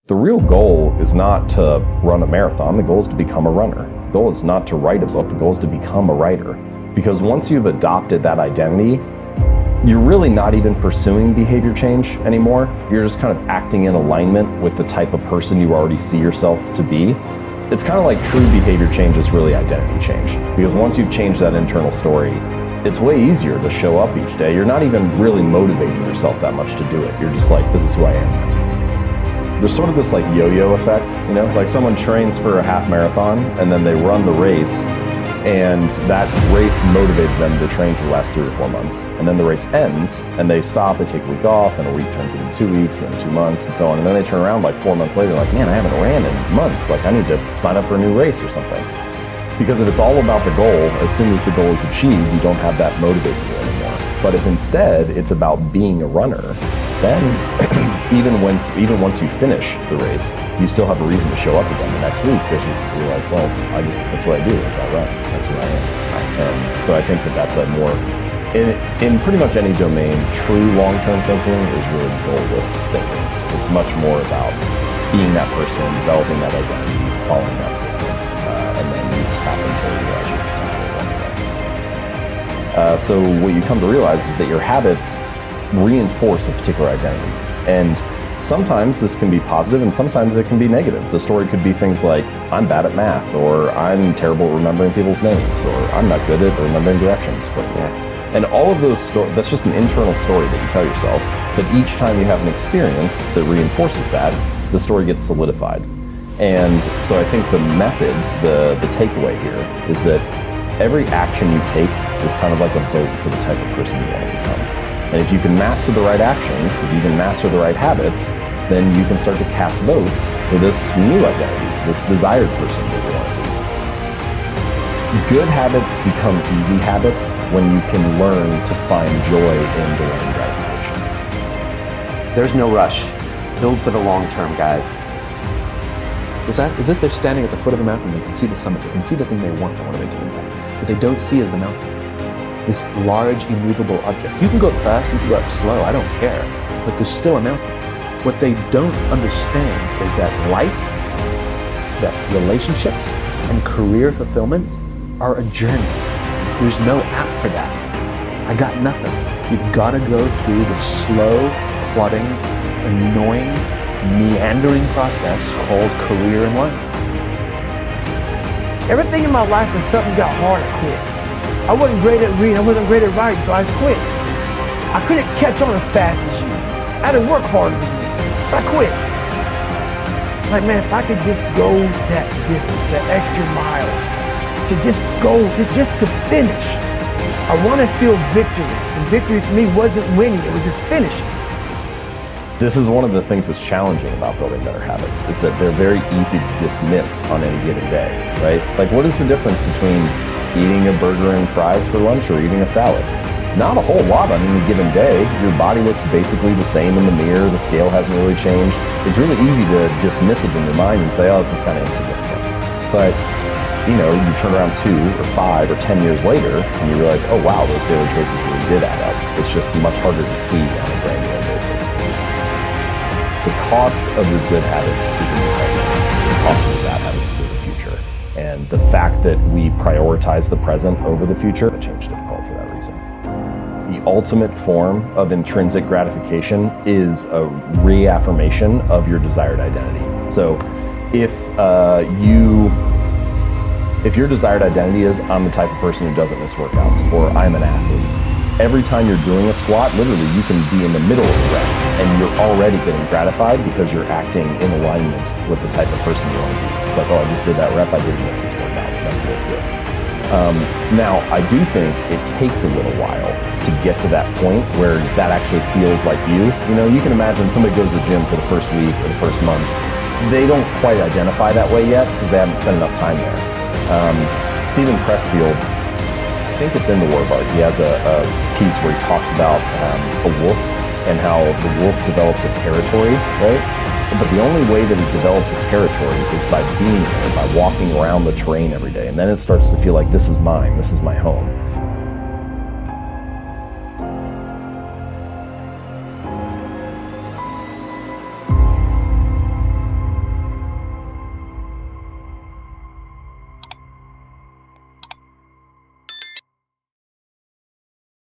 The real goal is not to run a marathon. The goal is to become a runner. The goal is not to write a book. The goal is to become a writer. Because once you've adopted that identity, you're really not even pursuing behavior change anymore. You're just kind of acting in alignment with the type of person you already see yourself to be. It's kind of like true behavior change is really identity change. Because once you've changed that internal story, it's way easier to show up each day. You're not even really motivating yourself that much to do it. You're just like, this is who I am. There's sort of this like yo-yo effect, you know, like someone trains for a half marathon and then they run the race, and that race motivated them to train for the last 3 or 4 months. And then the race ends and they stop, they take a week off, and a week turns into 2 weeks, and then 2 months, and so on. And then they turn around like 4 months later, like, man, I haven't ran in months. Like, I need to sign up for a new race or something. Because if it's all about the goal, as soon as the goal is achieved, you don't have that motivating you anymore. But if instead it's about being a runner, then even once you finish the race, you still have a reason to show up again the next week, because you're like, well, that's what I do, is I run. That's who I am. And so I think that's a more, in pretty much any domain, true long-term thinking is really goalless thinking. It's much more about being that person, developing that identity, following that system, and then you just happen to realize your potential along the way. So what you come to realize is that your habits reinforce a particular identity. And sometimes this can be positive and sometimes it can be negative. The story could be things like, I'm bad at math, or I'm terrible at remembering people's names, or I'm not good at remembering directions. And all of those stories, that's just an internal story that you tell yourself, but each time you have an experience that reinforces that, the story gets solidified. And so I think the method, the takeaway here is that every action you take is kind of like a vote for the type of person you want to become. And if you can master the right actions, if you can master the right habits, then you can start to cast votes for this new identity, this desired person that you want to be. Good habits become easy habits when you can learn to find joy in delaying gratification. There's no rush. Build for the long term, guys. It's as if they're standing at the foot of a mountain. They can see the summit. They can see the thing they want to make an impact. What they don't see is the mountain. This large, immovable object. You can go up fast, you can go up slow, I don't care, but there's still a mountain. What they don't understand is that life, that relationships, and career fulfillment are a journey. There's no app for that. I got nothing. You've got to go through the slow, plodding, annoying, meandering process called career and life. Everything in my life, when something got hard, I quit. I wasn't great at reading, I wasn't great at writing, so I just quit. I couldn't catch on as fast as you. I had to work harder than you, so I quit. Like, man, if I could just go that distance, that extra mile, to just go, just to finish. I want to feel victory, and victory for me wasn't winning, it was just finishing. This is one of the things that's challenging about building better habits, is that they're very easy to dismiss on any given day, right? Like, what is the difference between eating a burger and fries for lunch or eating a salad? Not a whole lot on any given day. Your body looks basically the same in the mirror. The scale hasn't really changed. It's really easy to dismiss it in your mind and say, oh, this is kind of insignificant. But, you know, you turn around 2 or 5 or 10 years later and you realize, oh wow, those daily choices really did add up. It's just much harder to see on a granular basis. The cost of your good habits is in the present. The cost of the bad habits is in the future. And the fact that we prioritize the present over the future, change difficult for that reason. The ultimate form of intrinsic gratification is a reaffirmation of your desired identity. So if your desired identity is, I'm the type of person who doesn't miss workouts, or I'm an athlete, every time you're doing a squat, literally you can be in the middle of the rep and you're already getting gratified because you're acting in alignment with the type of person you want to be. It's like, oh, I just did that rep, I didn't miss this workout, that feels good. Now, I do think it takes a little while to get to that point where that actually feels like you. You know, you can imagine somebody goes to the gym for the first week or the first month. They don't quite identify that way yet because they haven't spent enough time there. Steven Pressfield, I think it's in the War of Art, he has a piece where he talks about a wolf and how the wolf develops a territory, right? But the only way that it develops a territory is by being there, by walking around the terrain every day. And then it starts to feel like, this is mine, this is my home.